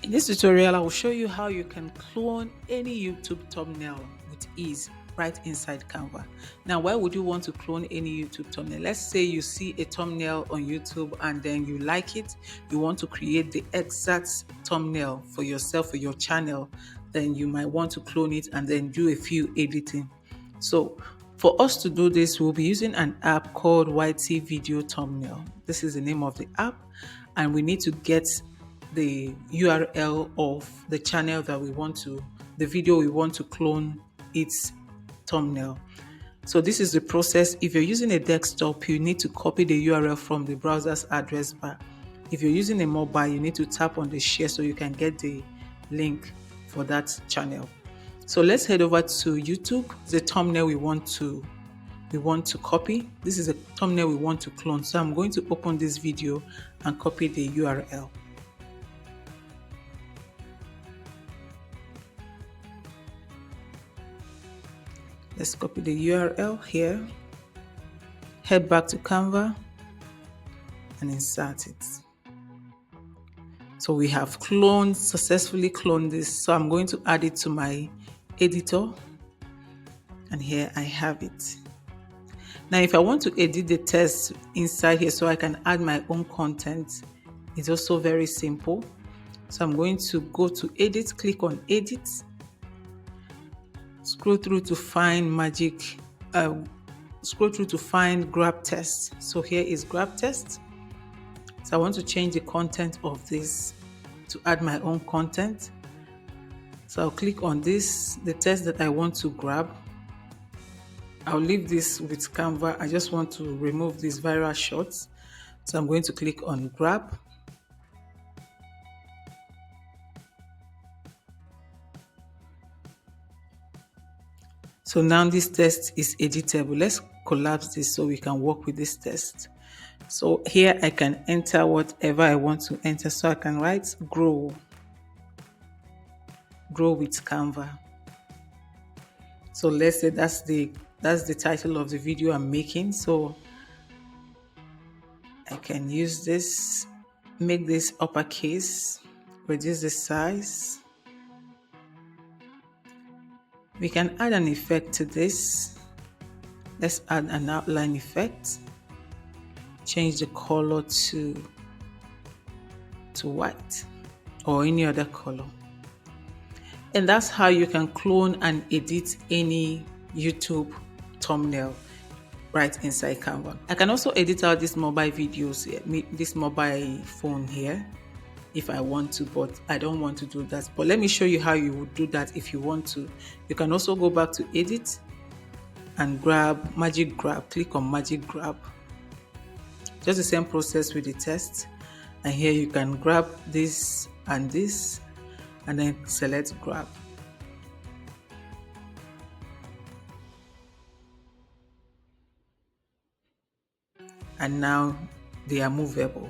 In this tutorial, I will show you how you can clone any YouTube thumbnail with ease right inside Canva. Now, why would you want to clone any YouTube thumbnail? Let's say you see a thumbnail on YouTube and then you like it. You want to create the exact thumbnail for yourself, for your channel. Then you might want to clone it and then do a few editing. So for us to do this, we'll be using an app called YT Video Thumbnail. This is the name of the app, and we need to get the URL of the channel that we want to, the video we want to clone its thumbnail. So this is the process. If you're using a desktop, you need to copy the URL from the browser's address bar. If you're using a mobile, you need to tap on the share so you can get the link for that channel. So let's head over to YouTube, the thumbnail we want to copy. This is a thumbnail we want to clone. So I'm going to open this video and copy the URL. Let's copy the URL here, head back to Canva and insert it. So we have successfully cloned this. So I'm going to add it to my editor, and here I have it. Now, if I want to edit the text inside here so I can add my own content, it's also very simple. So I'm going to go to Edit, click on Edit, scroll through to find grab text. So here is grab text. So I want to change the content of this to add my own content. So I'll click on this, the text that I want to grab. I'll leave this with Canva. I just want to remove these viral shots. So I'm going to click on grab. So now this text is editable. Let's collapse this so we can work with this text. So here I can enter whatever I want to enter. So I can write grow with Canva. So let's say that's the title of the video I'm making. So I can use this, make this uppercase, reduce the size. We can add an effect to this. Let's add an outline effect. Change the color to white or any other color. And that's how you can clone and edit any YouTube thumbnail right inside Canva. I can also edit out these mobile videos here, this mobile phone here, if I want to, but I don't want to do that. But let me show you how you would do that if you want to. You can also go back to Edit and Magic Grab. Click on Magic Grab. Just the same process with the text. And here you can grab this and then select Grab. And now they are movable,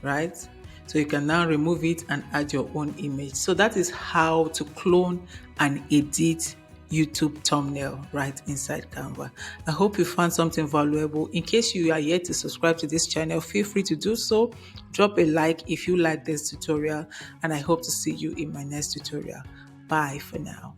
right? So you can now remove it and add your own image. So that is how to clone and edit YouTube thumbnail right inside Canva. I hope you found something valuable. In case you are yet to subscribe to this channel, feel free to do so. Drop a like if you like this tutorial, and I hope to see you in my next tutorial. Bye for now.